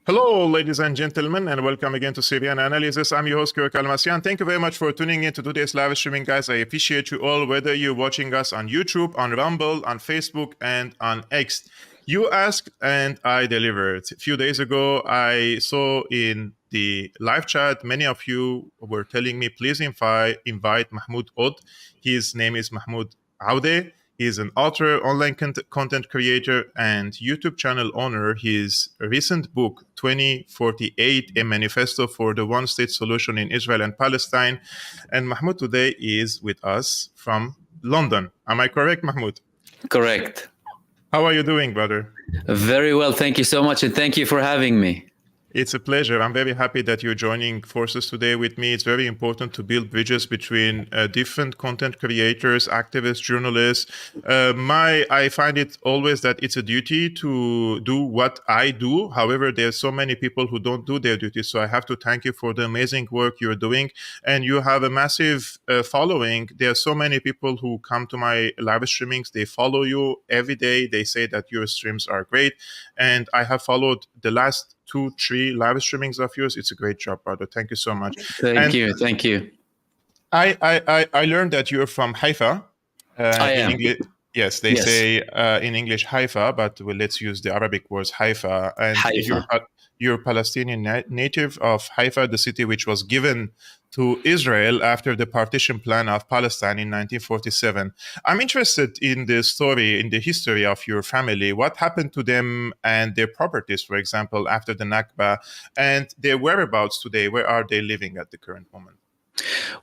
Hello, ladies and gentlemen, and welcome again to Syriana Analysis. I'm your host, Kevork Almassian. Thank you very much for tuning in to today's live streaming, guys. I appreciate you all, whether you're watching us on YouTube, on Rumble, on Facebook, and on X. You asked, and I delivered. A few days ago, I saw in the live chat, many of you were telling me, please invite Mahmood OD. His name is Mahmood OD. He is an author, online content creator, and YouTube channel owner. His recent book, 2048, a manifesto for the one-state solution in Israel and Palestine. And Mahmoud today is with us from London. Am I correct, Mahmoud? Correct. How are you doing, brother? Very well. Thank you so much. And thank you for having me. It's a pleasure. I'm very happy that you're joining forces today with me. It's very important to build bridges between different content creators, activists, journalists. I find it always that it's a duty to do what I do. However, there's so many people who don't do their duty. So I have to thank you for the amazing work you're doing. And you have a massive following. There are so many people who come to my live streamings. They follow you every day. They say that your streams are great. And I have followed the last 2-3 live streamings of yours. It's a great job, brother. Thank you so much. Thank you. I learned that you're from Haifa. I am. Yes, they say in English Haifa, but let's use the Arabic words Haifa. And Haifa. You're Palestinian native of Haifa, the city which was given to Israel after the partition plan of Palestine in 1947. I'm interested in the story, in the history of your family. What happened to them and their properties, for example, after the Nakba, and their whereabouts today? Where are they living at the current moment?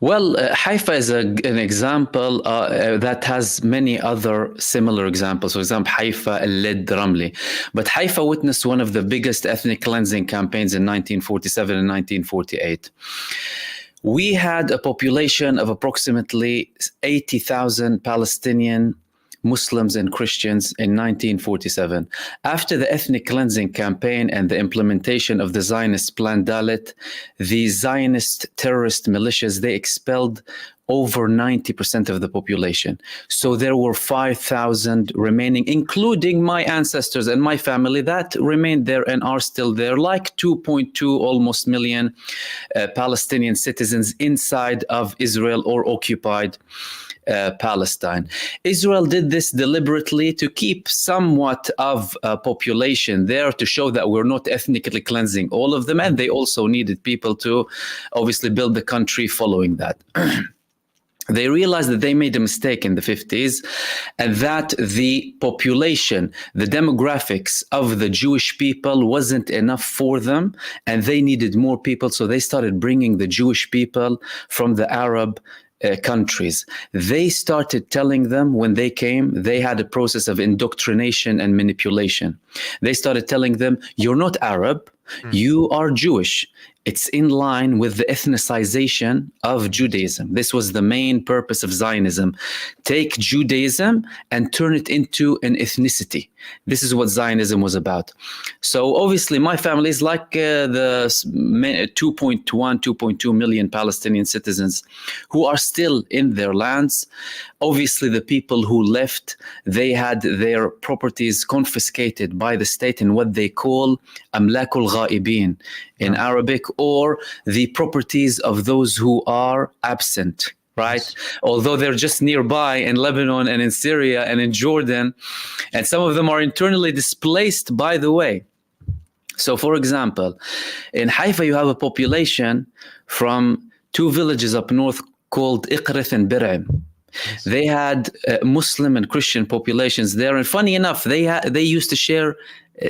Well, Haifa is an example that has many other similar examples. For example, Haifa, Lid, Ramli. But Haifa witnessed one of the biggest ethnic cleansing campaigns in 1947 and 1948. We had a population of approximately 80,000 Palestinian Muslims and Christians in 1947. After the ethnic cleansing campaign and the implementation of the Zionist Plan Dalet, the Zionist terrorist militias, they expelled over 90% of the population. So there were 5,000 remaining, including my ancestors and my family that remained there and are still there, like 2.2 almost million Palestinian citizens inside of Israel or occupied Palestine. Israel did this deliberately to keep somewhat of a population there to show that we're not ethnically cleansing all of them. And they also needed people to obviously build the country following that. They realized that they made a mistake in the 50s and that the population, the demographics of the Jewish people wasn't enough for them and they needed more people. So they started bringing the Jewish people from the Arab countries. They started telling them when they came, they had a process of indoctrination and manipulation. They started telling them, you're not Arab, you are Jewish. It's in line with the ethnicization of Judaism. This was the main purpose of Zionism. Take Judaism and turn it into an ethnicity. This is what Zionism was about. So obviously my family is like the 2.2 million Palestinian citizens who are still in their lands. Obviously the people who left, they had their properties confiscated by the state in what they call amlakul ghaibin in Arabic, or the properties of those who are absent, right? Yes. Although they're just nearby in Lebanon and in Syria and in Jordan, and some of them are internally displaced, by the way. So for example, in Haifa, you have a population from 2 villages up north called Iqrith and Bir'im. Yes. They had Muslim and Christian populations there. And funny enough, they used to share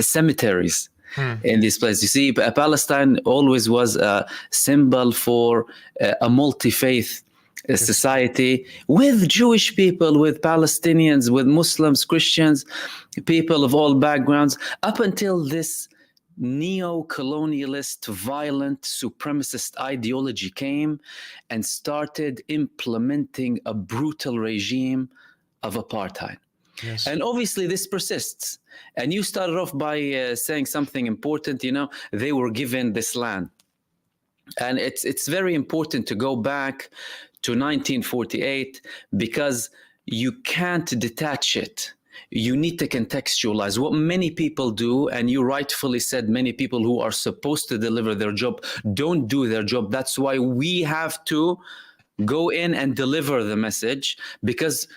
cemeteries. In this place. You see, Palestine always was a symbol for a multi-faith society with Jewish people, with Palestinians, with Muslims, Christians, people of all backgrounds, up until this neo-colonialist, violent, supremacist ideology came and started implementing a brutal regime of apartheid. Yes. And obviously this persists. And you started off by saying something important, you know, they were given this land. And it's very important to go back to 1948 because you can't detach it you need to contextualize what many people do. And you rightfully said many people who are supposed to deliver their job don't do their job. That's why we have to go in and deliver the message, because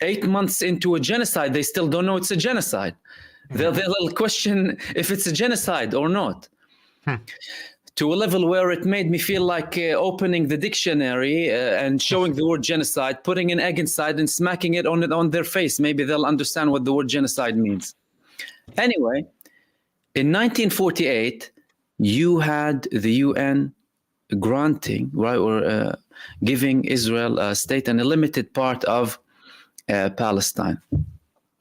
8 months into a genocide, they still don't know it's a genocide. They'll question if it's a genocide or not. To a level where it made me feel like opening the dictionary and showing the word genocide, putting an egg inside and smacking it on their face. Maybe they'll understand what the word genocide means. Anyway, in 1948, you had the UN granting, right, or giving Israel a state and a limited part of Palestine.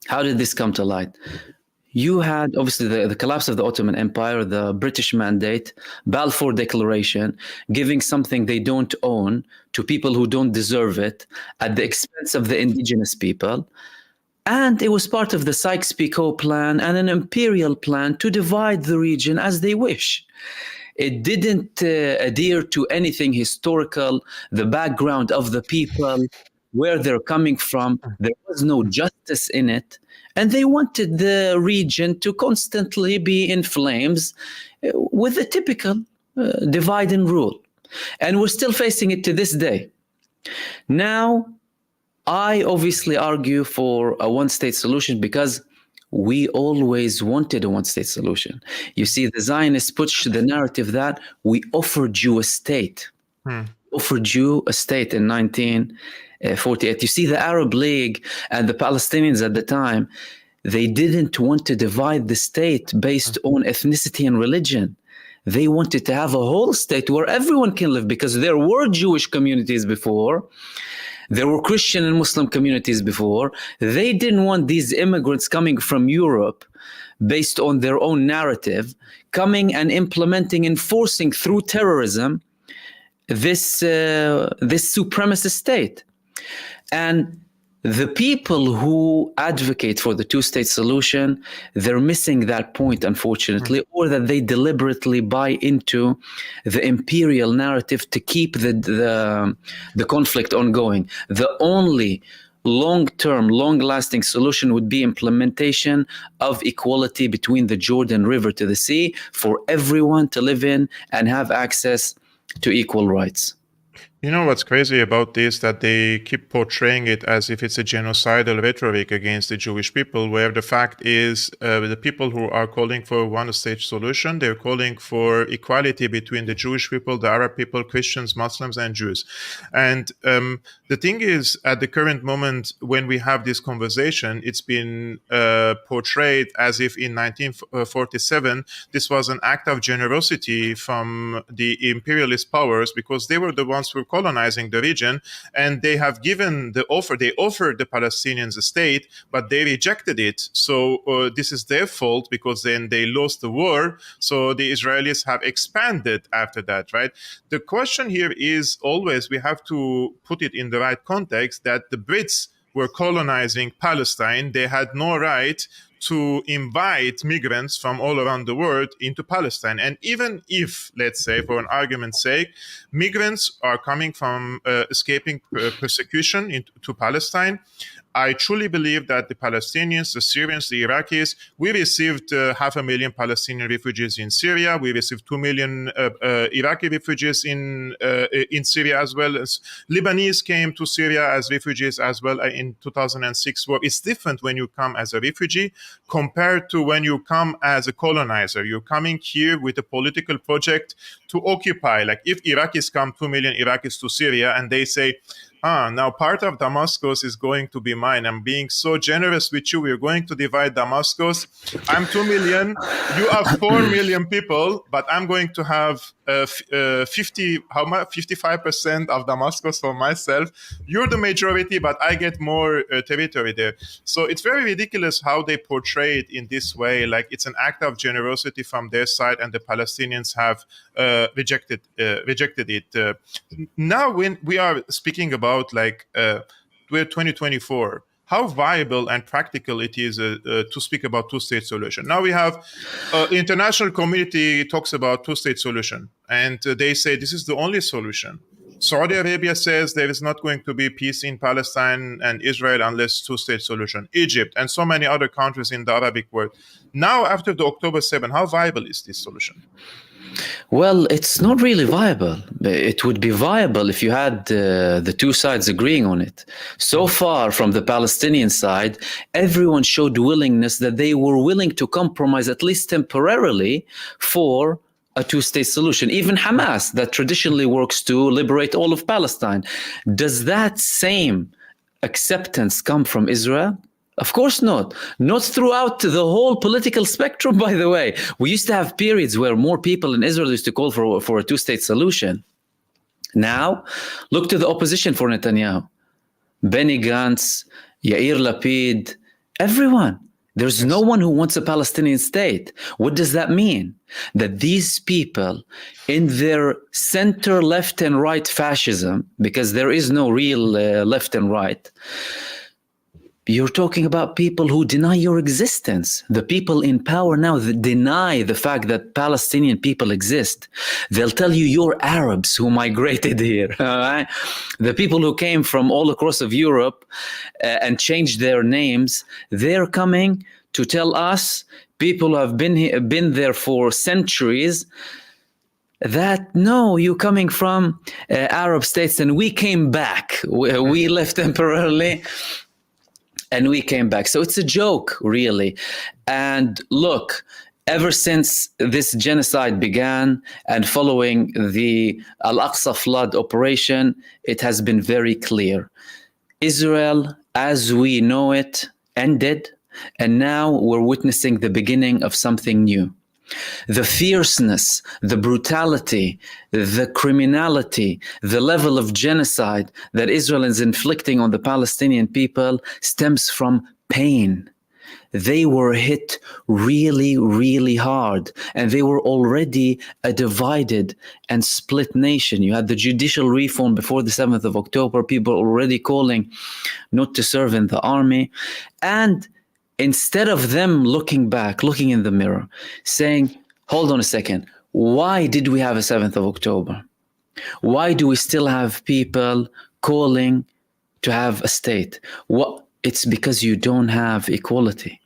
How did this come to light? You had obviously the collapse of the Ottoman Empire, the British Mandate, Balfour Declaration, giving something they don't own to people who don't deserve it at the expense of the indigenous people. And it was part of the Sykes-Picot Plan and an imperial plan to divide the region as they wish. It didn't adhere to anything historical, the background of the people, where they're coming from. There was no justice in it. And they wanted the region to constantly be in flames with the typical divide and rule. And we're still facing it to this day. Now, I obviously argue for a one-state solution because we always wanted a one-state solution. You see, the Zionists pushed the narrative that we offered you a state. Offered you a state in 1948. You see, the Arab League and the Palestinians at the time, they didn't want to divide the state based on ethnicity and religion. They wanted to have a whole state where everyone can live, because there were Jewish communities before. There were Christian and Muslim communities before. They didn't want these immigrants coming from Europe based on their own narrative, coming and implementing, enforcing through terrorism this supremacist state. And the people who advocate for the two-state solution, they're missing that point, unfortunately, or that they deliberately buy into the imperial narrative to keep the conflict ongoing. The only long-term, long-lasting solution would be implementation of equality between the Jordan River to the sea for everyone to live in and have access to equal rights. You know what's crazy about this, that they keep portraying it as if it's a genocidal rhetoric against the Jewish people, where the fact is the people who are calling for a one-state solution, they're calling for equality between the Jewish people, the Arab people, Christians, Muslims, and Jews. And the thing is, at the current moment, when we have this conversation, it's been portrayed as if in 1947, this was an act of generosity from the imperialist powers, because they were the ones who were colonizing the region, and they have given the offer. They offered the Palestinians a state, but they rejected it. So this is their fault, because then they lost the war. So the Israelis have expanded after that, right? The question here is always, we have to put it in the right context, that the Brits were colonizing Palestine. They had no right to invite migrants from all around the world into Palestine. And even if, let's say, for an argument's sake, migrants are coming from escaping persecution into Palestine, I truly believe that the Palestinians, the Syrians, the Iraqis, we received 500,000 Palestinian refugees in Syria. We received 2 million Iraqi refugees in Syria as well. As Lebanese came to Syria as refugees as well in 2006. Well, it's different when you come as a refugee compared to when you come as a colonizer. You're coming here with a political project to occupy. Like if Iraqis come, 2 million Iraqis to Syria, and they say, now part of Damascus is going to be mine. I'm being so generous with you. We're going to divide Damascus. I'm 2 million. You are 4 million people, but I'm going to have 55% of Damascus for myself. You're the majority, but I get more territory there. So it's very ridiculous how they portray it in this way, like it's an act of generosity from their side, and the Palestinians have rejected it. Now, when we are speaking about we're 2024, how viable and practical it is to speak about two-state solution. Now we have international community talks about two-state solution, and they say this is the only solution. Saudi Arabia says there is not going to be peace in Palestine and Israel unless two-state solution. Egypt and so many other countries in the Arabic world. Now, after the October 7, how viable is this solution? Well, it's not really viable. It would be viable if you had the two sides agreeing on it. So far, from the Palestinian side, everyone showed willingness that they were willing to compromise, at least temporarily, for a two-state solution. Even Hamas, that traditionally works to liberate all of Palestine. Does that same acceptance come from Israel? Of course not. Not throughout the whole political spectrum, by the way. We used to have periods where more people in Israel used to call for a two-state solution. Now, look to the opposition for Netanyahu. Benny Gantz, Yair Lapid, everyone. There's no one who wants a Palestinian state. What does that mean? That these people, in their center, left, and right fascism, because there is no real left and right, you're talking about people who deny your existence. The people in power now that deny the fact that Palestinian people exist. They'll tell you you're Arabs who migrated here. Right? The people who came from all across of Europe and changed their names, they're coming to tell us, people who have been there for centuries, that no, you're coming from Arab states and we came back. We left temporarily. And we came back. So it's a joke, really. And look, ever since this genocide began and following the Al-Aqsa flood operation, it has been very clear. Israel, as we know it, ended. And now we're witnessing the beginning of something new. The fierceness, the brutality, the criminality, the level of genocide that Israel is inflicting on the Palestinian people stems from pain. They were hit really, really hard, and they were already a divided and split nation. You had the judicial reform before the 7th of October, people already calling not to serve in the army. And instead of them looking back, looking in the mirror, saying, hold on a second, why did we have a 7th of October? Why do we still have people calling to have a state? It's because you don't have equality.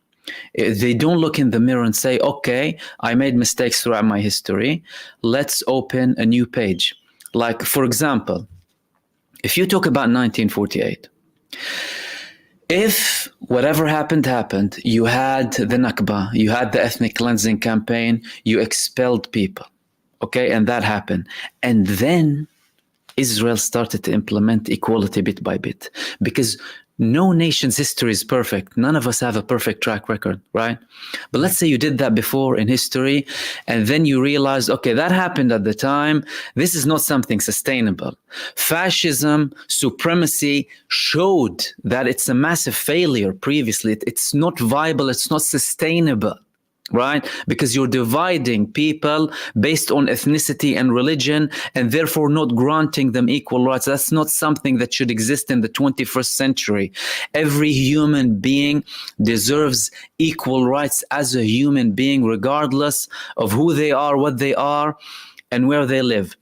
They don't look in the mirror and say, okay, I made mistakes throughout my history. Let's open a new page. Like, for example, if you talk about 1948, if whatever happened, you had the nakba, you had the ethnic cleansing campaign, you expelled people, okay, and that happened. And then Israel started to implement equality bit by bit, because no nation's history is perfect. None of us have a perfect track record, right? But let's say you did that before in history, and then you realized, okay, that happened at the time. This is not something sustainable. Fascism, supremacy showed that it's a massive failure previously. It's not viable. It's not sustainable. Right? Because you're dividing people based on ethnicity and religion, and therefore not granting them equal rights. That's not something that should exist in the 21st century. Every human being deserves equal rights as a human being, regardless of who they are, what they are, and where they live.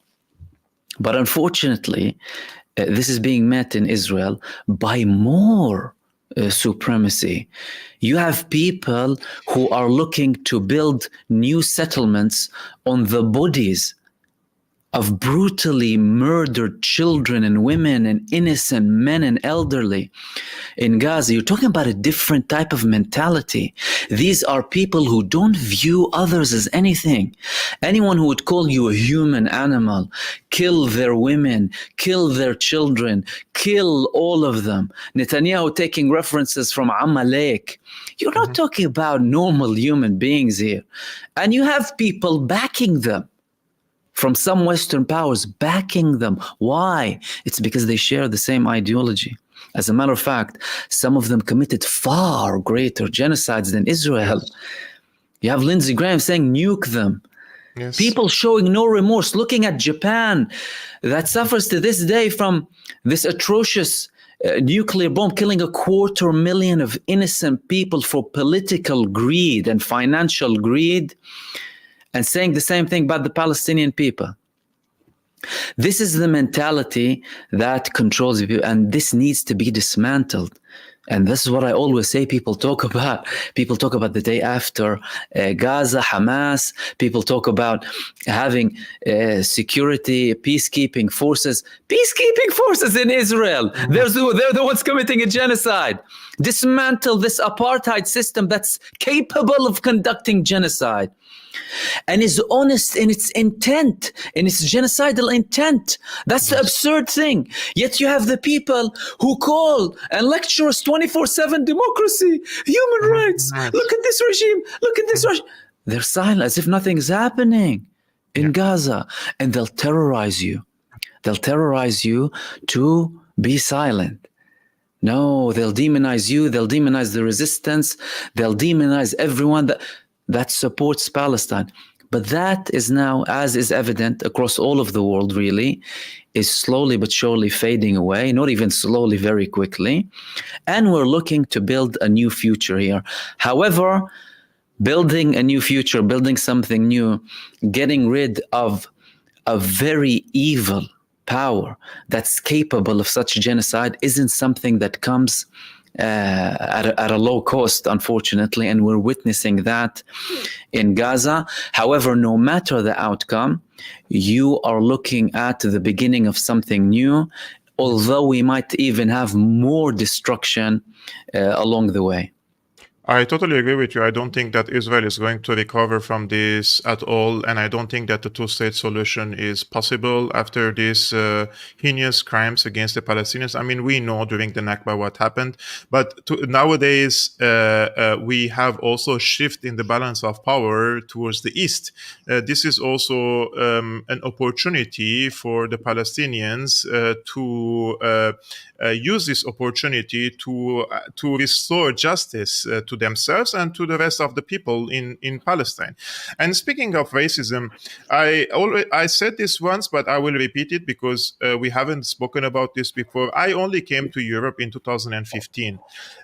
But unfortunately, this is being met in Israel by more supremacy. You have people who are looking to build new settlements on the bodies of brutally murdered children and women and innocent men and elderly in Gaza. You're talking about a different type of mentality. These are people who don't view others as anything. Anyone who would call you a human animal, kill their women, kill their children, kill all of them. Netanyahu taking references from Amalek. You're not talking about normal human beings here. And you have people backing them. From some Western powers backing them. Why? It's because they share the same ideology. As a matter of fact, some of them committed far greater genocides than Israel. You have Lindsey Graham saying, nuke them. Yes. People showing no remorse, looking at Japan that suffers to this day from this atrocious nuclear bomb, killing 250,000 of innocent people for political greed and financial greed, and saying the same thing about the Palestinian people. This is the mentality that controls people, and this needs to be dismantled. And this is what I always say. People talk about the day after Gaza, Hamas. People talk about having security, peacekeeping forces in Israel. They're the ones committing a genocide. Dismantle this apartheid system that's capable of conducting genocide and is honest in its intent, in its genocidal intent. That's the absurd thing. Yet you have the people who call and lecture us 24/7 democracy, human rights. Look at this regime. Look at this regime. They're silent as if nothing's happening in Gaza. And they'll terrorize you. They'll terrorize you to be silent. No, they'll demonize you. They'll demonize the resistance. They'll demonize everyone that supports Palestine. But that is now, as is evident across all of the world, really, is slowly but surely fading away, not even slowly, very quickly. And we're looking to build a new future here. However, building a new future, building something new, getting rid of a very evil power that's capable of such genocide isn't something that comes at a low cost, unfortunately, and we're witnessing that in Gaza. However, no matter the outcome, you are looking at the beginning of something new, although we might even have more destruction along the way. I totally agree with you. I don't think that Israel is going to recover from this at all. And I don't think that the two-state solution is possible after these heinous crimes against the Palestinians. I mean, we know during the Nakba what happened. But nowadays, we have also a shift in the balance of power towards the east. This is also an opportunity for the Palestinians to use this opportunity to restore justice to themselves and to the rest of the people in Palestine. And speaking of racism, I said this once, but I will repeat it because we haven't spoken about this before. I only came to Europe in 2015,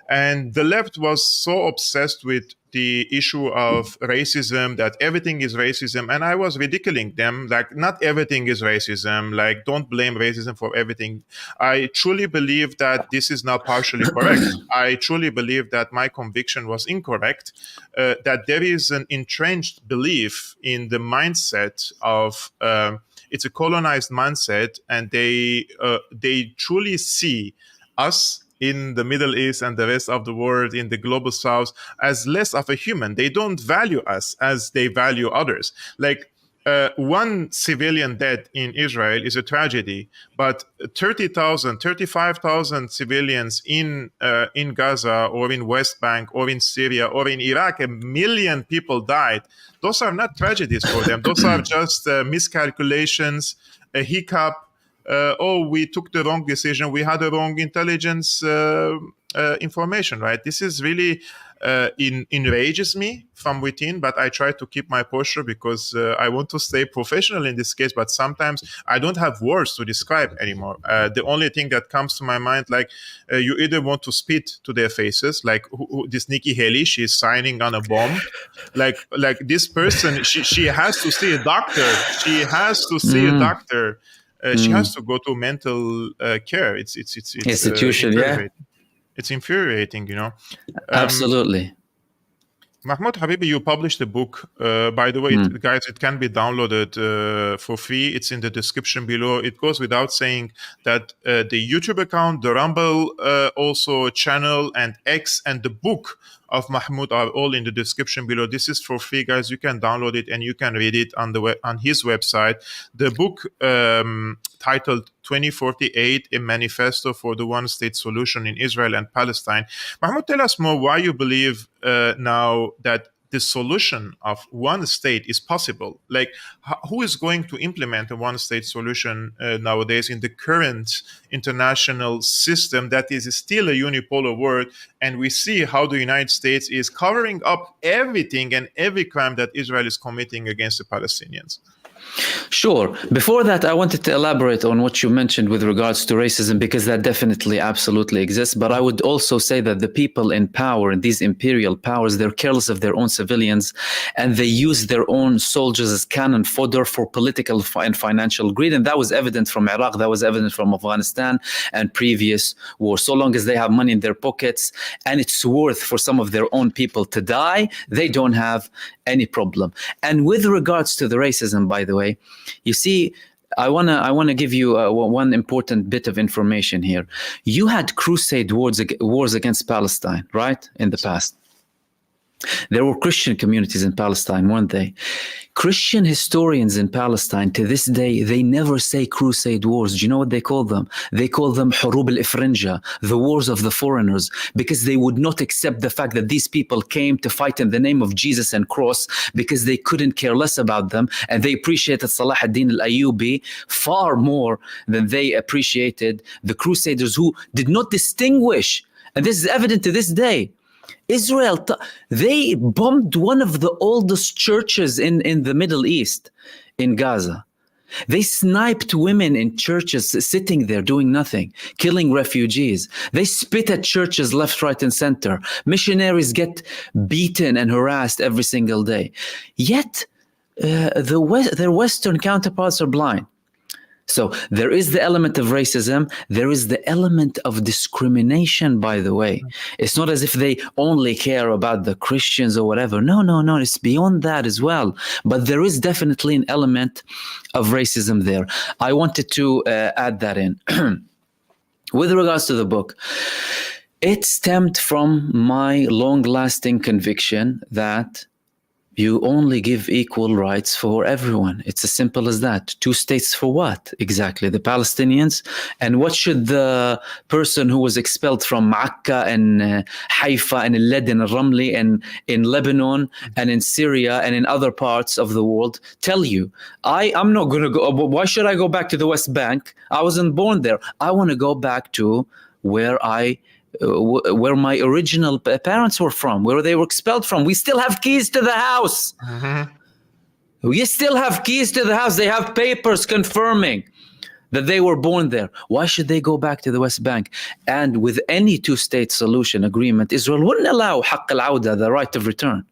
and the left was so obsessed with the issue of racism, that everything is racism. And I was ridiculing them, like, not everything is racism, like, don't blame racism for everything. I truly believe that this is not partially correct. I truly believe that my conviction was incorrect, that there is an entrenched belief in the mindset of, it's a colonized mindset, and they truly see us in the Middle East and the rest of the world, in the global South, as less of a human. They don't value us as they value others. Like, one civilian death in Israel is a tragedy, but 30,000, 35,000 civilians in Gaza or in West Bank or in Syria or in Iraq, 1 million people died. Those are not tragedies for them. Those are just miscalculations, a hiccup. We took the wrong decision. We had a wrong intelligence information, right? This is really enrages me from within, but I try to keep my posture because I want to stay professional in this case, but sometimes I don't have words to describe anymore. The only thing that comes to my mind, like, you either want to spit to their faces, like this Nikki Haley, she's signing on a bomb. Like this person, she has to see a doctor. She has to see a doctor. She has to go to mental care. It's institution, It's infuriating, you know. Absolutely. Mahmoud Habibi, you published a book. By the way, guys, it can be downloaded for free. It's in the description below. It goes without saying that the YouTube account, the Rumble also channel, and X, and the book of Mahmoud are all in the description below. This is for free, guys. You can download it and you can read it on on his website. The book titled 2048, a manifesto for the one-state solution in Israel and Palestine. Mahmoud, tell us more why you believe now that the solution of one state is possible. Like, who is going to implement a one-state solution nowadays in the current international system that is still a unipolar world? And we see how the United States is covering up everything and every crime that Israel is committing against the Palestinians. Sure. Before that, I wanted to elaborate on what you mentioned with regards to racism, because that definitely absolutely exists. But I would also say that the people in power, and these imperial powers, they're careless of their own civilians, and they use their own soldiers as cannon fodder for political and financial greed. And that was evident from Iraq, that was evident from Afghanistan and previous wars. So long as they have money in their pockets and it's worth for some of their own people to die, they don't have any problem. And with regards to the racism, by the way, you see, I wanna give you one important bit of information here. You had crusade wars against Palestine, right, in the past. There were Christian communities in Palestine, weren't they? Christian historians in Palestine to this day, they never say crusade wars. Do you know what they call them? They call them حروب الإفرنجة, the wars of the foreigners, because they would not accept the fact that these people came to fight in the name of Jesus and cross, because they couldn't care less about them, and they appreciated Salah ad-Din al-Ayyubi far more than they appreciated the crusaders, who did not distinguish, and this is evident to this day. Israel, they bombed one of the oldest churches in the Middle East, in Gaza. They sniped women in churches sitting there doing nothing, killing refugees. They spit at churches left, right, and center. Missionaries get beaten and harassed every single day. Yet, their Western counterparts are blind. So there is the element of racism. There is the element of discrimination, by the way. It's not as if they only care about the Christians or whatever. No. It's beyond that as well. But there is definitely an element of racism there. I wanted to add that in. With regards to the book, it stemmed from my long-lasting conviction that you only give equal rights for everyone. It's as simple as that. Two states for what? Exactly. The Palestinians. And what should the person who was expelled from Akka and Haifa and Ledin and Ramli and in Lebanon and in Syria and in other parts of the world tell you? I'm not going to go. Why should I go back to the West Bank? I wasn't born there. I want to go back to where my original parents were from, where they were expelled from. We still have keys to the house. We still have keys to the house. They have papers confirming that they were born there. Why should they go back to the West Bank? And with any two-state solution agreement, Israel wouldn't allow حق العودة, the right of return.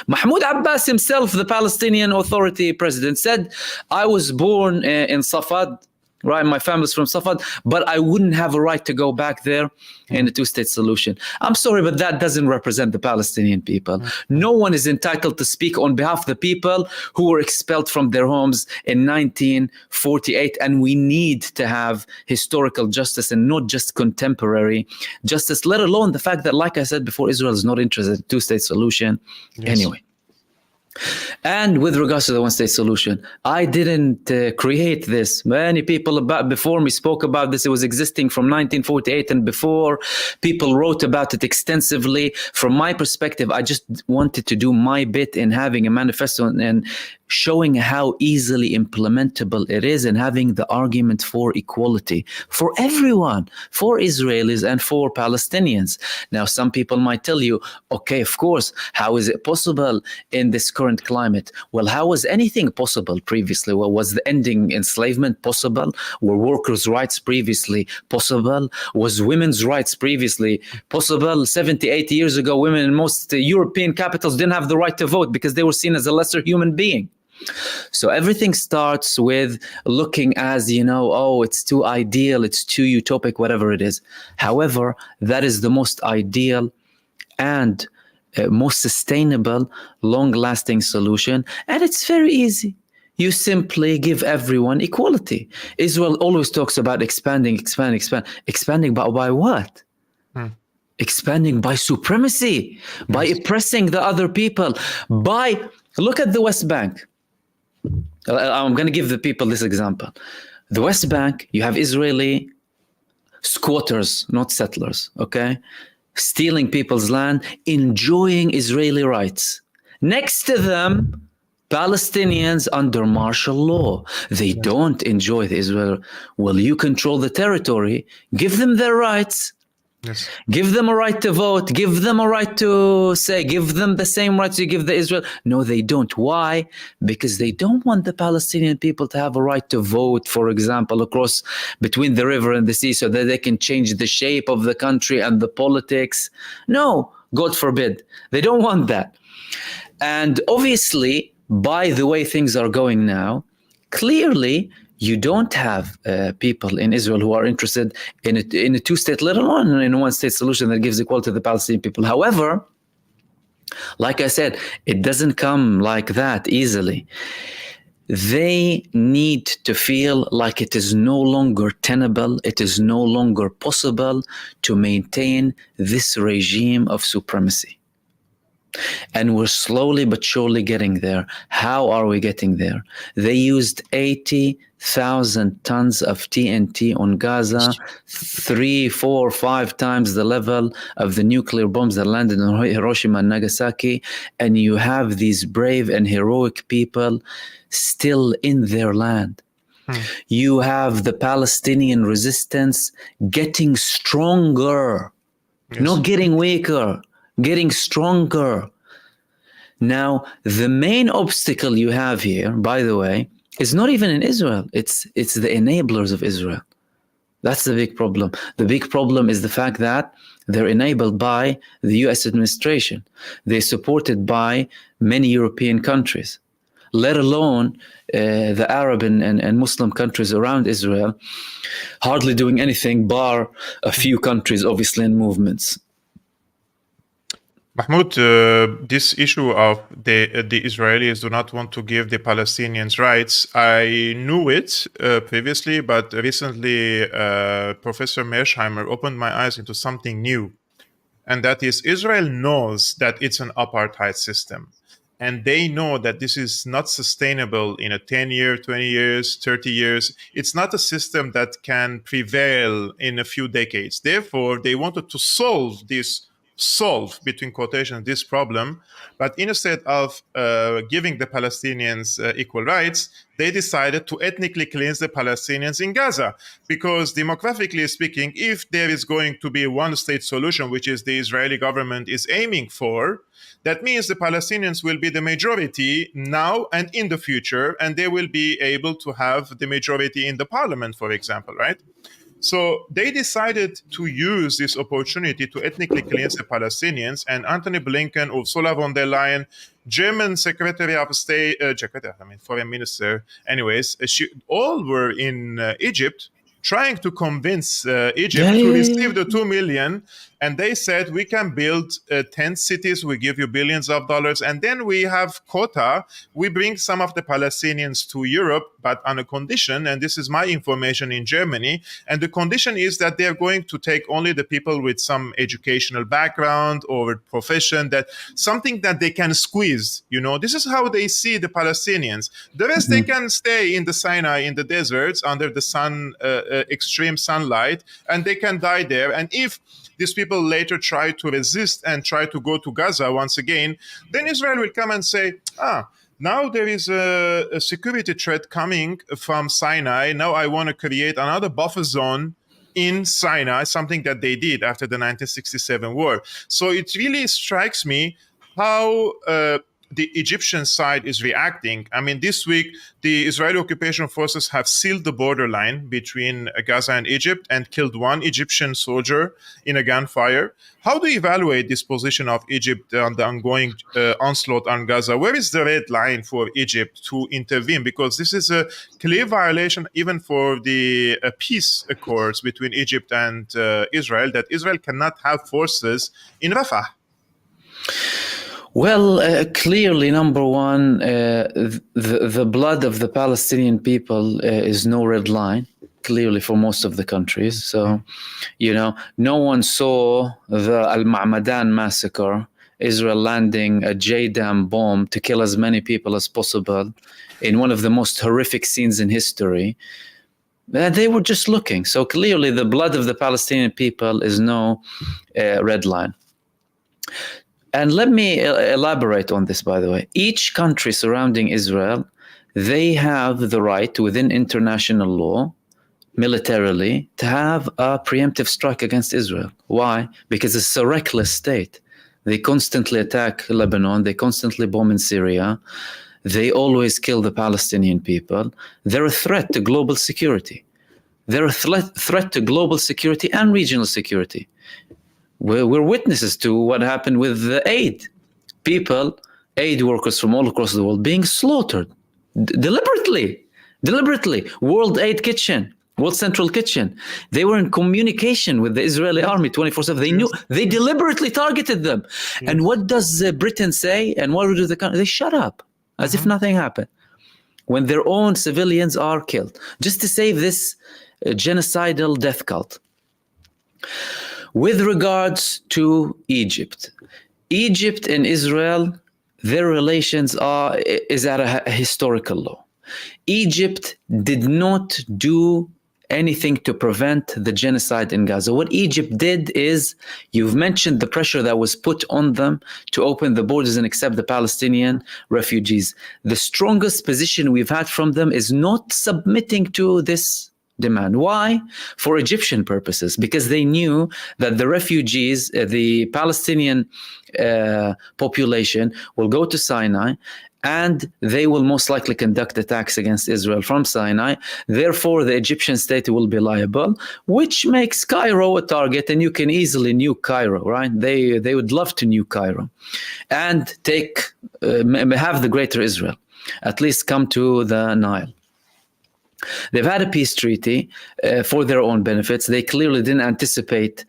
Mahmoud Abbas himself, the Palestinian Authority president, said, I was born in Safad, right? My family's from Safad, but I wouldn't have a right to go back there in a two-state solution. I'm sorry, but that doesn't represent the Palestinian people. No one is entitled to speak on behalf of the people who were expelled from their homes in 1948. And we need to have historical justice and not just contemporary justice, let alone the fact that, like I said before, Israel is not interested in a two-state solution. Yes. Anyway. And with regards to the one-state solution, I didn't create this. Many people before me spoke about this. It was existing from 1948 and before. People wrote about it extensively. From my perspective, I just wanted to do my bit in having a manifesto and showing how easily implementable it is, and having the argument for equality for everyone, for Israelis and for Palestinians. Now, some people might tell you, okay, of course, how is it possible in this current climate? Well, how was anything possible previously? Well, was the ending enslavement possible? Were workers' rights previously possible? Was women's rights previously possible? 70, 80 years ago, women in most European capitals didn't have the right to vote because they were seen as a lesser human being. So everything starts with looking as, oh, it's too ideal, it's too utopic, whatever it is. However, that is the most ideal and most sustainable, long-lasting solution. And it's very easy. You simply give everyone equality. Israel always talks about expanding. Expanding by what? Expanding by supremacy, by oppressing the other people, look at the West Bank. I'm going to give the people this example. The West Bank, you have Israeli squatters, not settlers, okay? Stealing people's land, enjoying Israeli rights. Next to them, Palestinians under martial law. They don't enjoy the Israel. Well, you control the territory, give them their rights. Yes. Give them a right to vote. Give them a right to say. Give them the same rights you give the Israel. No, they don't. Why? Because they don't want the Palestinian people to have a right to vote, for example, across between the river and the sea, so that they can change the shape of the country and the politics. No, God forbid. They don't want that. And obviously, by the way things are going now, clearly you don't have people in Israel who are interested in a two-state, let alone in a one-state solution that gives equality to the Palestinian people. However, like I said, it doesn't come like that easily. They need to feel like it is no longer tenable, it is no longer possible to maintain this regime of supremacy. And we're slowly but surely getting there. How are we getting there? They used 80,000 tons of TNT on Gaza, 3, 4, 5 times the level of the nuclear bombs that landed on Hiroshima and Nagasaki. And you have these brave and heroic people still in their land. You have the Palestinian resistance getting stronger, not getting weaker, getting stronger. Now, the main obstacle you have here, by the way, is not even in Israel. It's the enablers of Israel. That's the big problem. The big problem is the fact that they're enabled by the US administration. They're supported by many European countries, let alone the Arab and Muslim countries around Israel, hardly doing anything bar a few countries, obviously, and movements. Mahmoud, this issue of the Israelis do not want to give the Palestinians rights, I knew it previously, but recently Professor Mearsheimer opened my eyes into something new. And that is, Israel knows that it's an apartheid system. And they know that this is not sustainable in a 10 year, 20 years, 30 years. It's not a system that can prevail in a few decades. Therefore, they wanted to solve between quotations this problem, but instead of giving the Palestinians equal rights, they decided to ethnically cleanse the Palestinians in Gaza, because demographically speaking, if there is going to be a one-state solution, which is the Israeli government is aiming for, that means the Palestinians will be the majority now and in the future, and they will be able to have the majority in the parliament, for example, right? So they decided to use this opportunity to ethnically cleanse the Palestinians, and Antony Blinken, Ursula von der Leyen, German Secretary of State, Foreign Minister, anyways, all were in Egypt trying to convince Egypt to receive the 2 million. And they said, we can build 10 cities, we give you billions of dollars, and then we have quota. We bring some of the Palestinians to Europe, but on a condition, and this is my information in Germany, and the condition is that they're going to take only the people with some educational background or profession, that something that they can squeeze, you know. This is how they see the Palestinians. The rest, they can stay in the Sinai, in the deserts, under the sun, extreme sunlight, and they can die there. And if these people later try to resist and try to go to Gaza once again, then Israel will come and say, now there is a security threat coming from Sinai. Now I want to create another buffer zone in Sinai, something that they did after the 1967 war. So it really strikes me how the Egyptian side is reacting. I mean, this week, the Israeli occupation forces have sealed the borderline between Gaza and Egypt and killed one Egyptian soldier in a gunfire. How do you evaluate this position of Egypt on the ongoing onslaught on Gaza? Where is the red line for Egypt to intervene? Because this is a clear violation even for the peace accords between Egypt and Israel, that Israel cannot have forces in Rafah. Well, clearly, number one, the blood of the Palestinian people is no red line, clearly, for most of the countries. So, you know, no one saw the Al-Ma'madan massacre, Israel landing a JDAM bomb to kill as many people as possible in one of the most horrific scenes in history. They were just looking. So clearly, the blood of the Palestinian people is no red line. And let me elaborate on this, by the way. Each country surrounding Israel, they have the right within international law militarily to have a preemptive strike against Israel. Why? Because it's a reckless state. They constantly attack Lebanon. They constantly bomb in Syria. They always kill the Palestinian people. They're a threat to global security. They're a threat to global security and regional security. We're witnesses to what happened with the aid. People, aid workers from all across the world being slaughtered deliberately. World Aid Kitchen, World Central Kitchen. They were in communication with the Israeli army 24/7. They knew, they deliberately targeted them. And what does Britain say? And what do the country? They shut up as if nothing happened when their own civilians are killed, just to save this genocidal death cult. With regards to Egypt and Israel, their relations is at a historical low. Egypt did not do anything to prevent the genocide in Gaza. What Egypt did is, you've mentioned the pressure that was put on them to open the borders and accept the Palestinian refugees. The strongest position we've had from them is not submitting to this demand. Why? For Egyptian purposes, because they knew that the refugees, the Palestinian population will go to Sinai, and they will most likely conduct attacks against Israel from Sinai. Therefore, the Egyptian state will be liable, which makes Cairo a target, and you can easily nuke Cairo, right? They would love to nuke Cairo and have the greater Israel, at least come to the Nile. They've had a peace treaty for their own benefits. They clearly didn't anticipate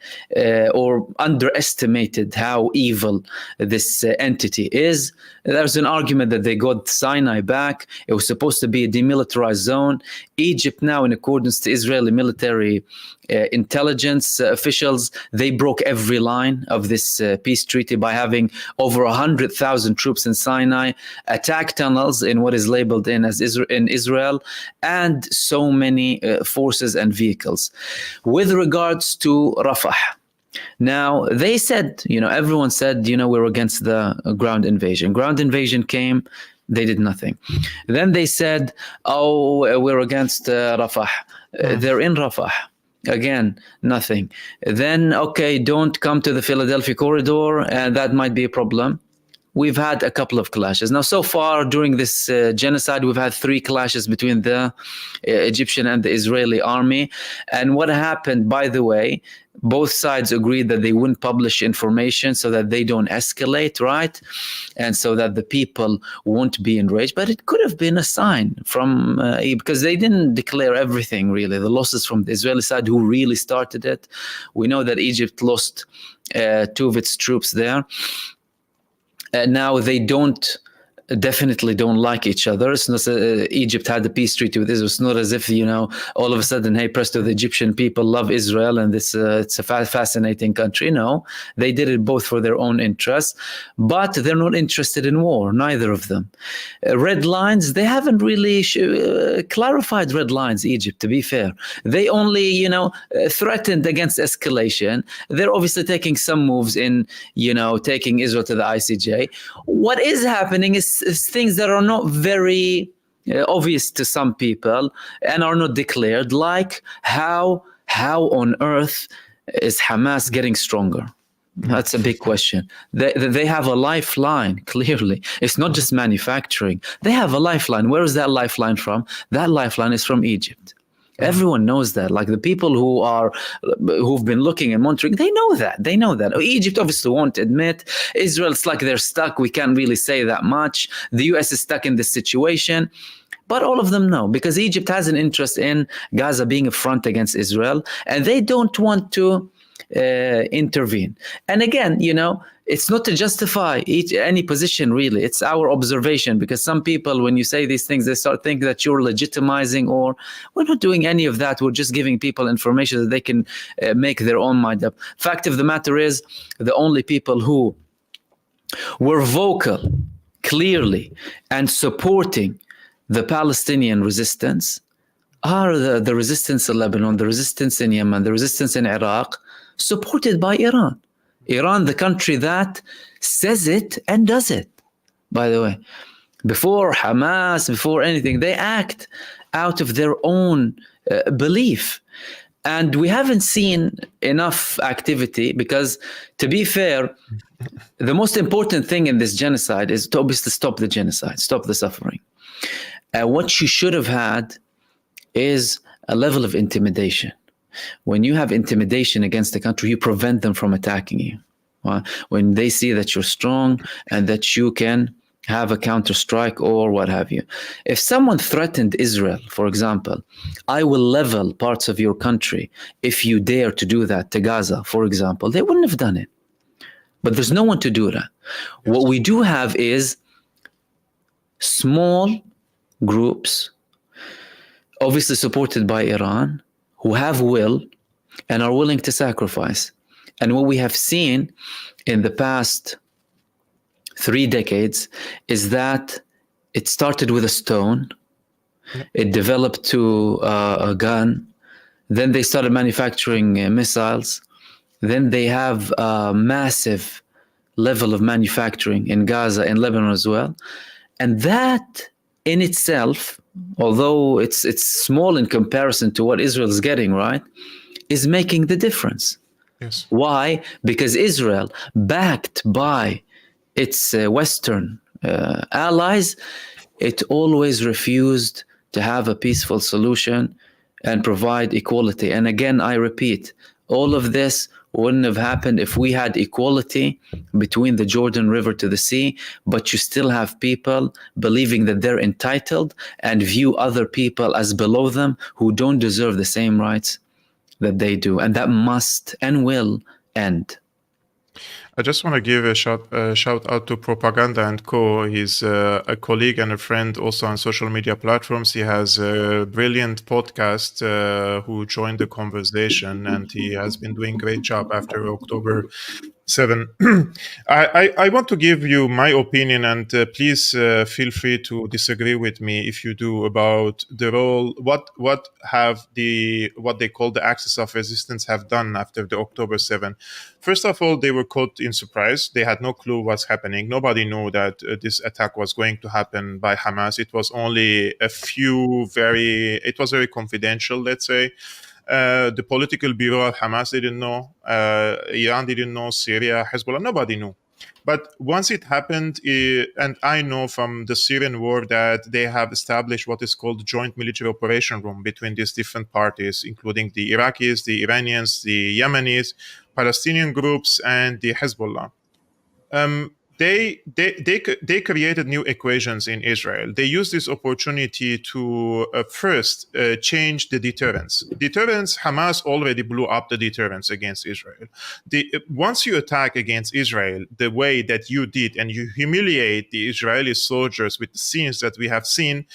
or underestimated how evil this entity is. There's an argument that they got Sinai back. It was supposed to be a demilitarized zone. Egypt now, in accordance to Israeli military intelligence officials, they broke every line of this peace treaty by having over 100,000 troops in Sinai, attack tunnels in what is labeled in Israel, and so many forces and vehicles. With regards to Rafah, now they said, everyone said, we're against the ground invasion. Ground invasion came, they did nothing. Then they said, we're against Rafah. They're in Rafah. Again, nothing. Then, okay, don't come to the Philadelphia corridor, and that might be a problem. We've had a couple of clashes. Now, so far during this genocide, we've had 3 clashes between the Egyptian and the Israeli army. And what happened, by the way, both sides agreed that they wouldn't publish information so that they don't escalate, right? And so that the people won't be enraged. But it could have been a sign from, because they didn't declare everything, really. The losses from the Israeli side, who really started it. We know that Egypt lost 2 of its troops there. Now they definitely don't like each other. It's not, Egypt had a peace treaty with Israel. It's not as if, all of a sudden, hey, presto, the Egyptian people love Israel and it's a fascinating country. No, they did it both for their own interests, but they're not interested in war, neither of them. Red lines, they haven't really clarified red lines, Egypt, to be fair. They only, threatened against escalation. They're obviously taking some moves in, taking Israel to the ICJ. What is happening is things that are not very obvious to some people and are not declared, like how on earth is Hamas getting stronger? That's a big question. They have a lifeline, clearly. It's not just manufacturing. They have a lifeline. Where is that lifeline from? That lifeline is from Egypt. Everyone knows that. Like the people who've been looking and monitoring, they know that. Egypt obviously won't admit. Israel, it's like they're stuck. We can't really say that much. The US is stuck in this situation. But all of them know, because Egypt has an interest in Gaza being a front against Israel, and they don't want to intervene. And again, it's not to justify any position, really. It's our observation, because some people, when you say these things, they start thinking that you're legitimizing, or we're not doing any of that. We're just giving people information that they can make their own mind up. Fact of the matter is, the only people who were vocal, clearly, and supporting the Palestinian resistance are the resistance in Lebanon, the resistance in Yemen, the resistance in Iraq, supported by Iran. Iran, the country that says it and does it, by the way. Before Hamas, before anything, they act out of their own belief. And we haven't seen enough activity because, to be fair, the most important thing in this genocide is to obviously stop the genocide, stop the suffering. What you should have had is a level of intimidation. When you have intimidation against the country, you prevent them from attacking you. When they see that you're strong and that you can have a counterstrike or what have you. If someone threatened Israel, for example, I will level parts of your country if you dare to do that to Gaza, for example, they wouldn't have done it. But there's no one to do that. Yes. What we do have is small groups, obviously supported by Iran, who have will and are willing to sacrifice. And what we have seen in the past 3 decades is that it started with a stone, it developed to a gun, then they started manufacturing missiles, then they have a massive level of manufacturing in Gaza and Lebanon as well. And that in itself, although it's small in comparison to what Israel is getting, right, is making the difference. Yes. Why? Because Israel, backed by its Western allies, it always refused to have a peaceful solution and provide equality. And again, I repeat, all of this wouldn't have happened if we had equality between the Jordan River to the sea, but you still have people believing that they're entitled and view other people as below them who don't deserve the same rights that they do. And that must and will end. I just want to give a shout out to Propaganda & Co. He's a colleague and a friend also on social media platforms. He has a brilliant podcast who joined the conversation, and he has been doing a great job after October 7. I want to give you my opinion, and please feel free to disagree with me if you do, about the role, what they call the axis of resistance have done after the October 7. First of all, they were caught in surprise. They had no clue what's happening. Nobody knew that this attack was going to happen by Hamas. It was only it was very confidential, let's say. The political bureau of Hamas didn't know, Iran didn't know, Syria, Hezbollah, nobody knew. But once it happened, and I know from the Syrian war that they have established what is called joint military operation room between these different parties, including the Iraqis, the Iranians, the Yemenis, Palestinian groups, and the Hezbollah. They created new equations in Israel. They used this opportunity to first change the deterrence. Hamas already blew up the deterrence against Israel. Once you attack against Israel the way that you did, and you humiliate the Israeli soldiers with the scenes that we have seen,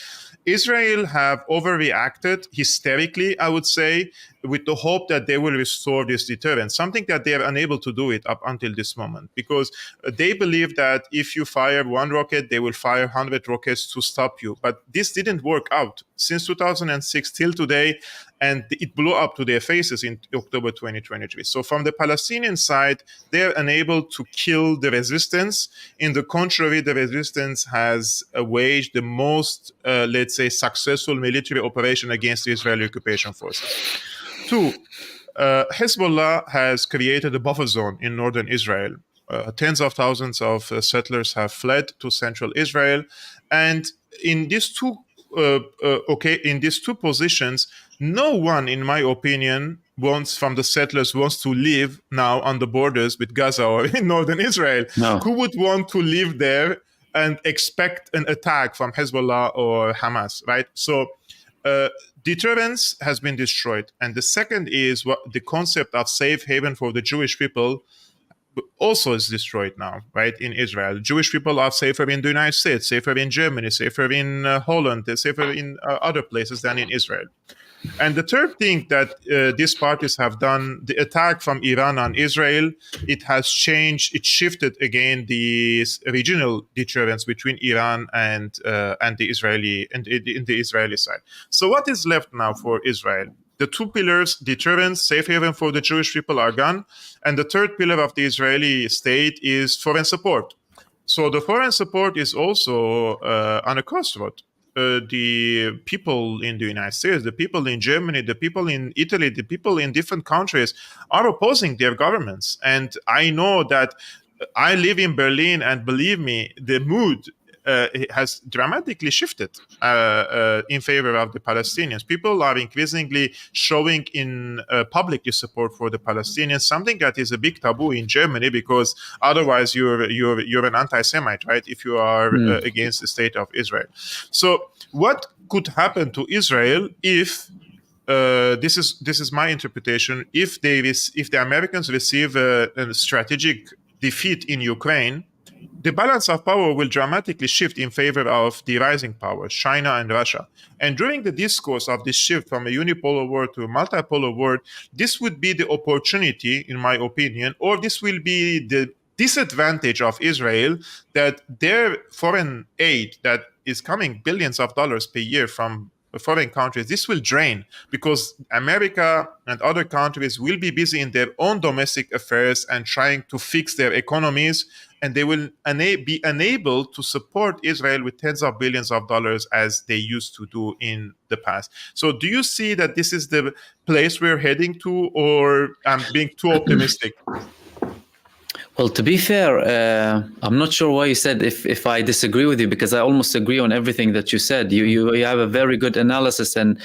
Israel have overreacted hysterically, I would say, with the hope that they will restore this deterrence, something that they are unable to do it up until this moment, because they believe that if you fire one rocket, they will fire 100 rockets to stop you. But this didn't work out since 2006 till today, and it blew up to their faces in October 2023. So from the Palestinian side, they're unable to kill the resistance. In the contrary, the resistance has waged the most, let's say, successful military operation against the Israeli occupation forces. 2, Hezbollah has created a buffer zone in northern Israel. Tens of thousands of settlers have fled to central Israel, and in these two positions, no one, in my opinion, from the settlers wants to live now on the borders with Gaza or in northern Israel. No. Who would want to live there and expect an attack from Hezbollah or Hamas, right? So deterrence has been destroyed. And the second is the concept of safe haven for the Jewish people also is destroyed now, right, in Israel. Jewish people are safer in the United States, safer in Germany, safer in Holland, safer in other places than in Israel. And the third thing that these parties have done, the attack from Iran on Israel, it has changed, it shifted again the regional deterrence between Iran and the Israeli and in the Israeli side. So what is left now for Israel? The 2 pillars, deterrence, safe haven for the Jewish people, are gone. And the third pillar of the Israeli state is foreign support. So the foreign support is also on a crossroad. the people in the United States, the people in Germany, the people in Italy, the people in different countries are opposing their governments. And I know that I live in Berlin, and believe me, the mood has dramatically shifted in favor of the Palestinians. People are increasingly showing in publicly support for the Palestinians, something that is a big taboo in Germany, because otherwise you're an anti-Semite, right? If you are against the state of Israel. So what could happen to Israel if this is my interpretation? If the Americans receive a strategic defeat in Ukraine, the balance of power will dramatically shift in favor of the rising powers, China and Russia. And during the discourse of this shift from a unipolar world to a multipolar world, this would be the opportunity, in my opinion, or this will be the disadvantage of Israel, that their foreign aid that is coming billions of dollars per year from foreign countries, this will drain, because America and other countries will be busy in their own domestic affairs and trying to fix their economies, and they will be unable to support Israel with tens of billions of dollars as they used to do in the past. So do you see that this is the place we're heading to, or I'm being too optimistic? Well, to be fair, I'm not sure why you said if I disagree with you, because I almost agree on everything that you said. You have a very good analysis and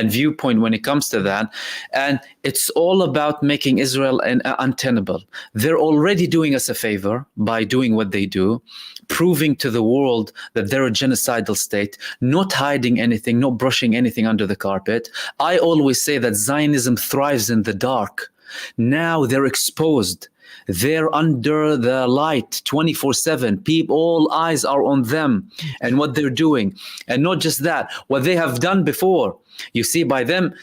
viewpoint when it comes to that. And it's all about making Israel untenable. They're already doing us a favor by doing what they do, proving to the world that they're a genocidal state, not hiding anything, not brushing anything under the carpet. I always say that Zionism thrives in the dark. Now they're exposed. They're under the light 24/7. People, all eyes are on them and what they're doing. And not just that, what they have done before. You see, by them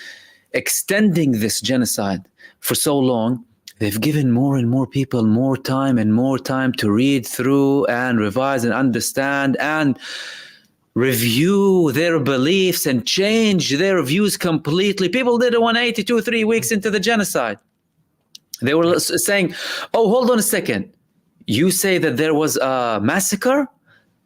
extending this genocide for so long, they've given more and more people more time to read through and revise and understand and review their beliefs and change their views completely. People did a 180, 3 weeks into the genocide. They were saying, oh, hold on a second. You say that there was a massacre?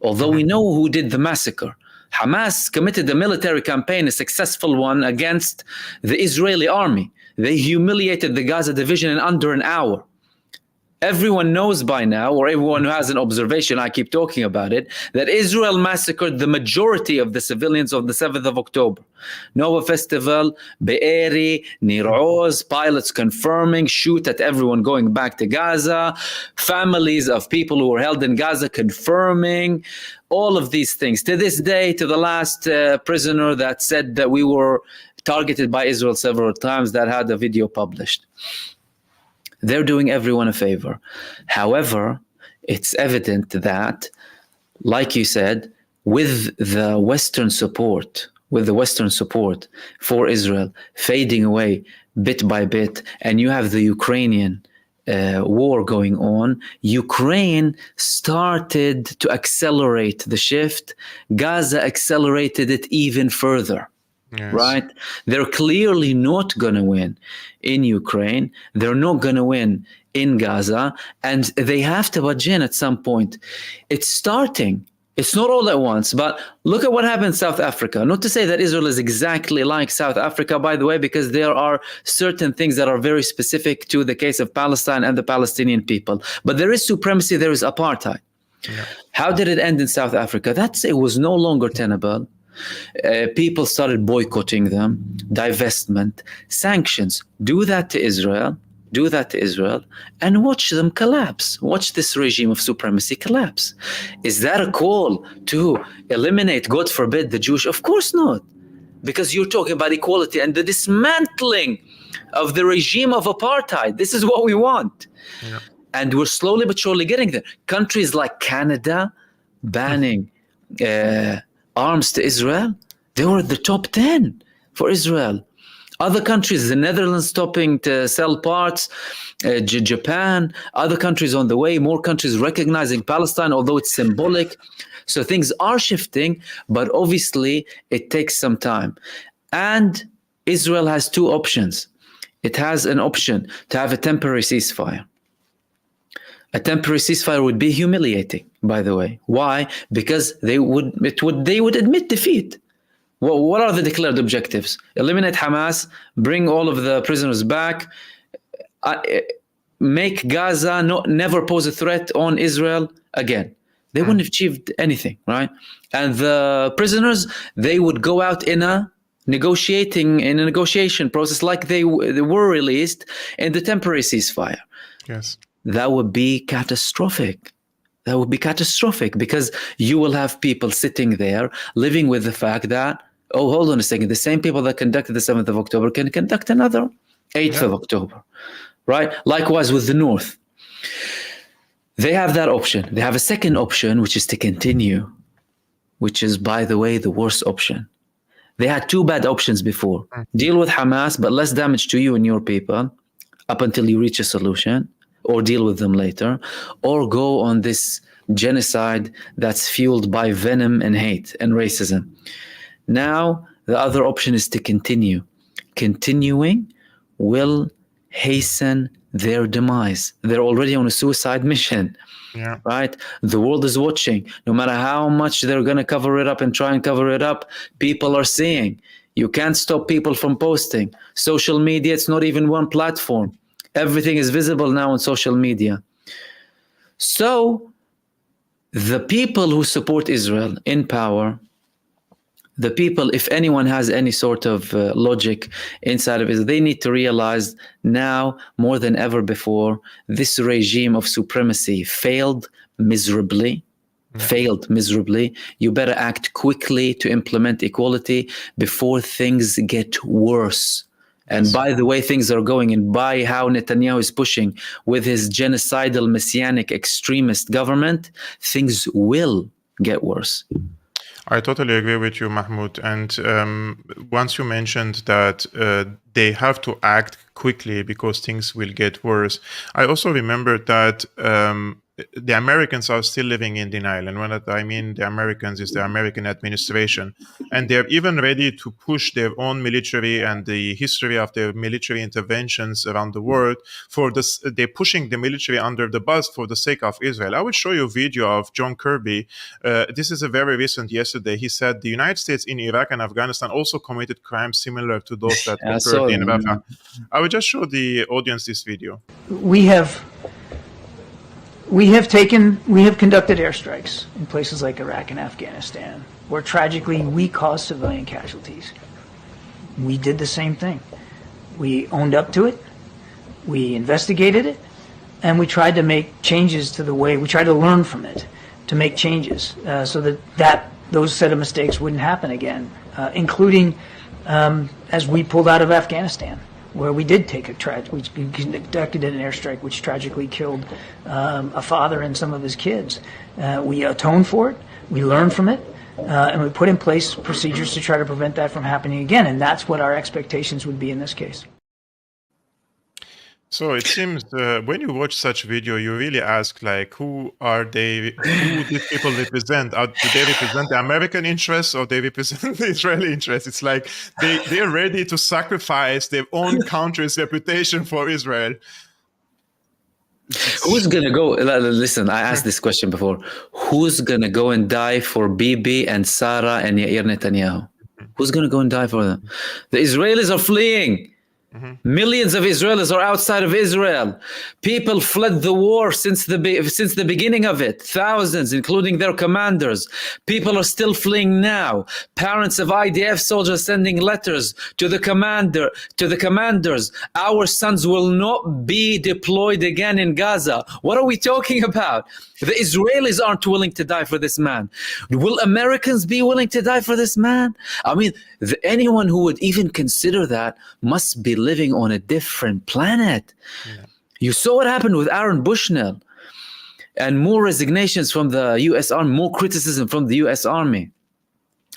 Although we know who did the massacre. Hamas committed a military campaign, a successful one, against the Israeli army. They humiliated the Gaza division in under an hour. Everyone knows by now, or everyone who has an observation, I keep talking about it, that Israel massacred the majority of the civilians on the 7th of October. Nova Festival, Be'eri, Nir Oz, pilots confirming, shoot at everyone going back to Gaza, families of people who were held in Gaza confirming, all of these things. To this day, to the last prisoner that said that we were targeted by Israel several times, that had a video published. They're doing everyone a favor. However, it's evident that, like you said, with the Western support for Israel fading away bit by bit, and you have the Ukrainian war going on, Ukraine started to accelerate the shift. Gaza accelerated it even further. Yes. Right? They're clearly not going to win in Ukraine. They're not going to win in Gaza. And they have to budge in at some point. It's starting. It's not all at once. But look at what happened in South Africa. Not to say that Israel is exactly like South Africa, by the way, because there are certain things that are very specific to the case of Palestine and the Palestinian people. But there is supremacy. There is apartheid. Yeah. How did it end in South Africa? It was no longer tenable. People started boycotting them, divestment, sanctions. Do that to Israel, and watch them collapse. Watch this regime of supremacy collapse. Is that a call to eliminate, God forbid, the Jewish? Of course not, because you're talking about equality and the dismantling of the regime of apartheid. This is what we want. Yeah. And we're slowly but surely getting there. Countries like Canada banning arms to Israel, they were the top 10 for Israel. Other countries, the Netherlands stopping to sell parts, Japan, other countries on the way, more countries recognizing Palestine, although it's symbolic. So things are shifting, but obviously it takes some time. And Israel has two options. It has an option to have a temporary ceasefire. A temporary ceasefire would be humiliating, by the way. Why? Because they would admit defeat. Well, what are the declared objectives? Eliminate Hamas, bring all of the prisoners back, make Gaza never pose a threat on Israel again. They wouldn't have achieved anything, right? And the prisoners, they would go out in a negotiation process like they were released in the temporary ceasefire. Yes. That would be catastrophic. That would be catastrophic because you will have people sitting there living with the fact that, oh, hold on a second, the same people that conducted the 7th of October can conduct another 8th of October, right? Likewise with the North. They have that option. They have a second option, which is to continue, which is, by the way, the worst option. They had two bad options before. Deal with Hamas, but less damage to you and your people up until you reach a solution, or deal with them later, or go on this genocide that's fueled by venom and hate and racism. Now, the other option is to continue. Continuing will hasten their demise. They're already on a suicide mission, right? The world is watching. No matter how much they're going to cover it up and try and cover it up, people are seeing. You can't stop people from posting. Social media, it's not even one platform. Everything is visible now on social media. So the people who support Israel in power, the people, if anyone has any sort of logic inside of it, they need to realize now more than ever before, this regime of supremacy failed miserably. You better act quickly to implement equality before things get worse. And by the way things are going, and by how Netanyahu is pushing with his genocidal messianic extremist government, things will get worse. I totally agree with you, Mahmoud. And once you mentioned that they have to act quickly because things will get worse, I also remembered that the Americans are still living in denial. And when I mean the Americans is the American administration. And they're even ready to push their own military and the history of their military interventions around the world for this. They're pushing the military under the bus for the sake of Israel. I will show you a video of John Kirby. This is a very recent yesterday. He said the United States in Iraq and Afghanistan also committed crimes similar to those that occurred in Rafah. I will just show the audience this video. We have conducted airstrikes in places like Iraq and Afghanistan, where tragically we caused civilian casualties. We did the same thing. We owned up to it, we investigated it, and we tried to make changes to the way, we tried to learn from it, to make changes so that those set of mistakes wouldn't happen again, including as we pulled out of Afghanistan, where we did take we conducted an airstrike which tragically killed a father and some of his kids. We atoned for it, we learned from it, and we put in place procedures to try to prevent that from happening again, and that's what our expectations would be in this case. So it seems when you watch such video, you really ask, like, who are they? Who these people represent? Do they represent the American interests or they represent the Israeli interests? It's like they're ready to sacrifice their own country's reputation for Israel. Who's gonna go? Listen, I asked this question before. Who's gonna go and die for Bibi and Sarah and Yair Netanyahu? Who's gonna go and die for them? The Israelis are fleeing. Millions of Israelis are outside of Israel. People fled the war since the beginning of it. Thousands, including their commanders. People are still fleeing now. Parents of IDF soldiers sending letters to the commanders. Our sons will not be deployed again in Gaza. What are we talking about? The Israelis aren't willing to die for this man. Will Americans be willing to die for this man? I mean, anyone who would even consider that must be living on a different planet. Yeah. You saw what happened with Aaron Bushnell, and more resignations from the U.S. Army, more criticism from the U.S. Army.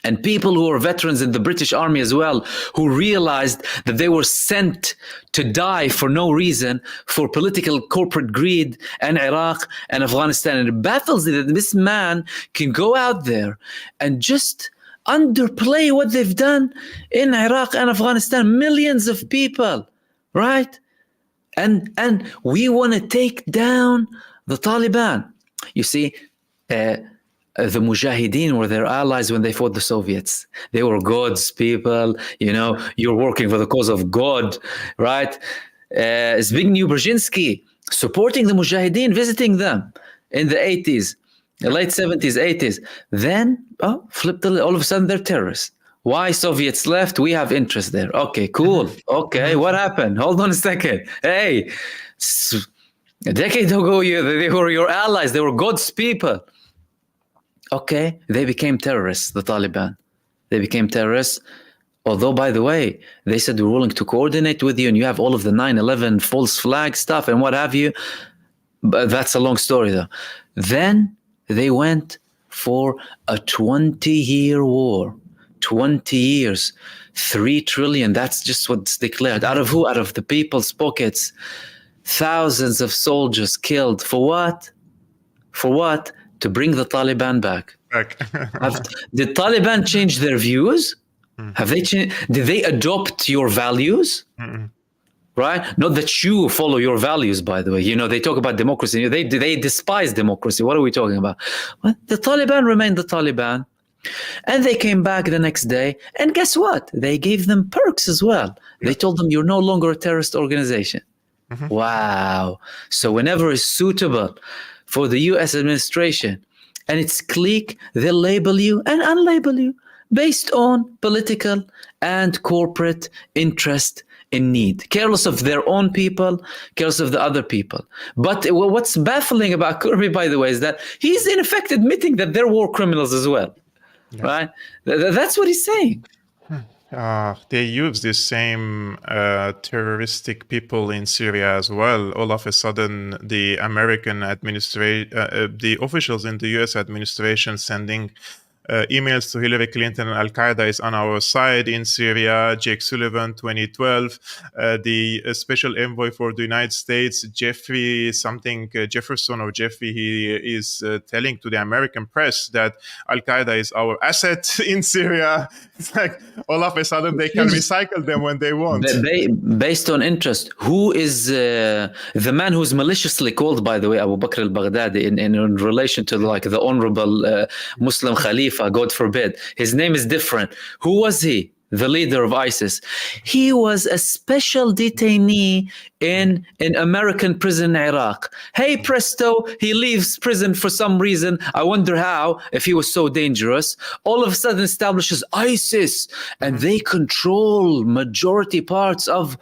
And people who are veterans in the British Army as well, who realized that they were sent to die for no reason, for political corporate greed, and Iraq and Afghanistan. And it baffles me that this man can go out there and just underplay what they've done in Iraq and Afghanistan. Millions of people, right? And we want to take down The Taliban. You see, the Mujahideen were their allies when they fought the Soviets. They were God's people. You're working for the cause of God, right? Zbigniew Brzezinski supporting the Mujahideen, visiting them in the 80s, the late 70s, 80s. Then, all of a sudden, they're terrorists. Why Soviets left? We have interest there. Okay, cool. Okay, what happened? Hold on a second. Hey, a decade ago, they were your allies. They were God's people. Okay, they became terrorists, the Taliban. They became terrorists. Although, by the way, they said we're willing to coordinate with you, and you have all of the 9/11 false flag stuff and what have you. But that's a long story, though. Then they went for a 20-year war. 20 years, 3 trillion. That's just what's declared. Out of who? Out of the people's pockets. Thousands of soldiers killed. For what? For what? To bring the Taliban back. Did Taliban change their views? Have they changed? Did they adopt your values? Right? Not that you follow your values, by the way. They talk about democracy. They despise democracy. What are we talking about? Well, the Taliban remained the Taliban. And they came back the next day. And guess what? They gave them perks as well. They told them, you're no longer a terrorist organization. Wow. So whenever it's suitable for the US administration and its clique, they'll label you and unlabel you based on political and corporate interest in need, careless of their own people, careless of the other people. But what's baffling about Kirby, by the way, is that he's in effect admitting that they're war criminals as well. Yeah. Right? That's what he's saying. They use this same terroristic people in Syria as well. All of a sudden, the American administration, the officials in the US administration sending emails to Hillary Clinton and Al-Qaeda is on our side in Syria. Jake Sullivan, 2012. The special envoy for the United States, Jefferson or Jeffrey, he is telling to the American press that Al-Qaeda is our asset in Syria. It's like all of a sudden they can recycle them when they want. Based on interest. Who is the man who's maliciously called, by the way, Abu Bakr al-Baghdadi in relation to the honorable Muslim Khalifa? God forbid. His name is different. Who was he? The leader of ISIS. He was a special detainee in an American prison in Iraq. Hey, presto, he leaves prison for some reason. I wonder how, if he was so dangerous. All of a sudden establishes ISIS, and they control majority parts of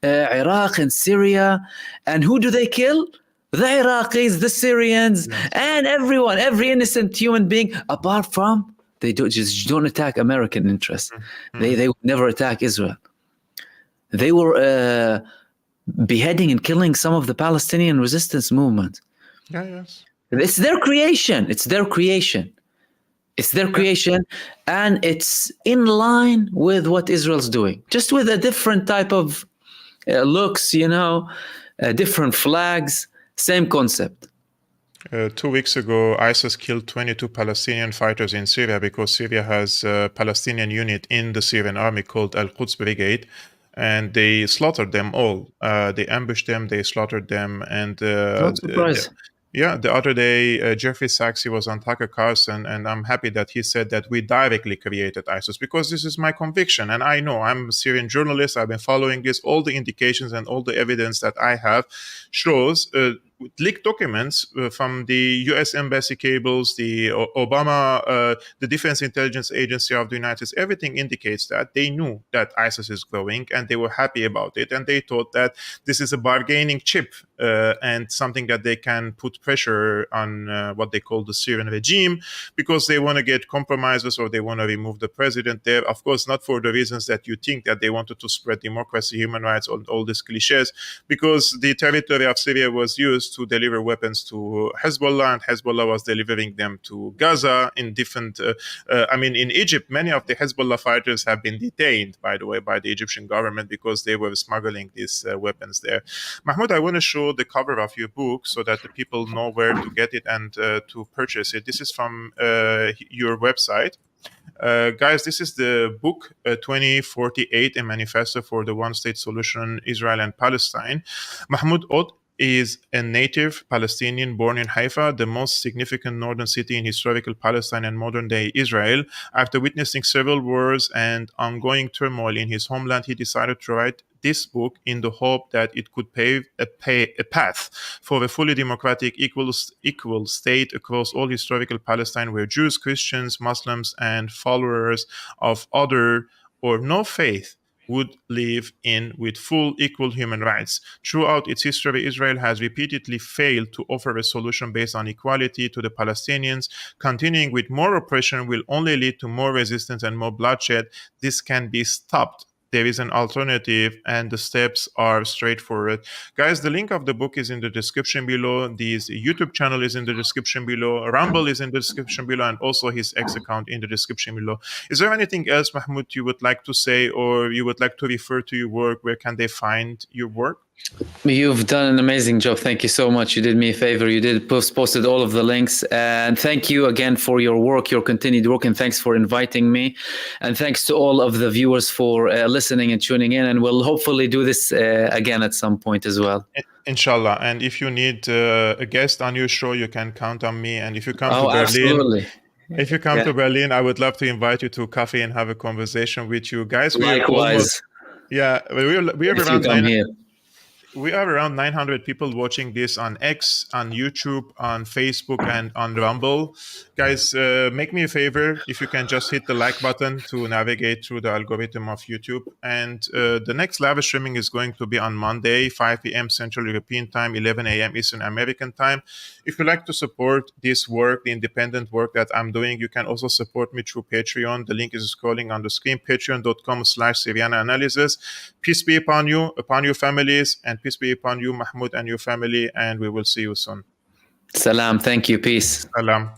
Iraq and Syria. And who do they kill? The Iraqis, the Syrians, and everyone, every innocent human being, apart from they don't attack American interests. They would never attack Israel. They were beheading and killing some of the Palestinian resistance movement. Yes. It's their creation. It's their creation. It's their creation, and it's in line with what Israel's doing, just with a different type of looks, different flags. Same concept. 2 weeks ago, ISIS killed 22 Palestinian fighters in Syria because Syria has a Palestinian unit in the Syrian army called Al-Quds Brigade, and they slaughtered them all. They ambushed them, they slaughtered them, and Not surprised. The other day, Jeffrey Sachs, he was on Tucker Carlson, and I'm happy that he said that we directly created ISIS, because this is my conviction. And I know, I'm a Syrian journalist, I've been following this. All the indications and all the evidence that I have shows leaked documents from the U.S. embassy cables, the Obama, the Defense Intelligence Agency of the United States. Everything indicates that they knew that ISIS is growing, and they were happy about it. And they thought that this is a bargaining chip and something that they can put pressure on what they call the Syrian regime, because they want to get compromises or they want to remove the president there. Of course, not for the reasons that you think, that they wanted to spread democracy, human rights, all these cliches, because the territory of Syria was used to deliver weapons to Hezbollah, and Hezbollah was delivering them to Gaza in different, in Egypt, many of the Hezbollah fighters have been detained, by the way, by the Egyptian government because they were smuggling these weapons there. Mahmoud, I want to show the cover of your book so that the people know where to get it and to purchase it. This is from your website. Guys, this is the book 2048, a manifesto for the one-state solution, Israel and Palestine. Mahmood OD is a native Palestinian born in Haifa, the most significant northern city in historical Palestine and modern-day Israel. After witnessing several wars and ongoing turmoil in his homeland, he decided to write this book in the hope that it could pave a path for a fully democratic, equal state across all historical Palestine, where Jews, Christians, Muslims, and followers of other or no faith would live in with full equal human rights. Throughout its history, Israel has repeatedly failed to offer a solution based on equality to the Palestinians. Continuing with more oppression will only lead to more resistance and more bloodshed. This can be stopped. There is an alternative, and the steps are straightforward. Guys, the link of the book is in the description below. His YouTube channel is in the description below. Rumble is in the description below, and also his X account in the description below. Is there anything else, Mahmoud, you would like to say, or you would like to refer to your work? Where can they find your work? You've done an amazing job. Thank you so much. You did me a favor. You did posted all of the links. And thank you again for your work, your continued work. And thanks for inviting me. And thanks to all of the viewers for listening and tuning in. And we'll hopefully do this again at some point as well. Inshallah. And if you need a guest on your show, you can count on me. And if you come to Berlin, absolutely. If you come to Berlin, I would love to invite you to coffee and have a conversation with you guys. Likewise. We are around 900 people watching this on X, on YouTube, on Facebook, and on Rumble. Guys, make me a favor. If you can just hit the like button to navigate through the algorithm of YouTube. And the next live streaming is going to be on Monday, 5 p.m. Central European Time, 11 a.m. Eastern American Time. If you'd like to support this work, the independent work that I'm doing, you can also support me through Patreon. The link is scrolling on the screen, patreon.com/Syriana Analysis. Peace be upon you, upon your families, and peace be upon you, Mahmoud, and your family, and we will see you soon. Salam. Thank you. Peace. Salam.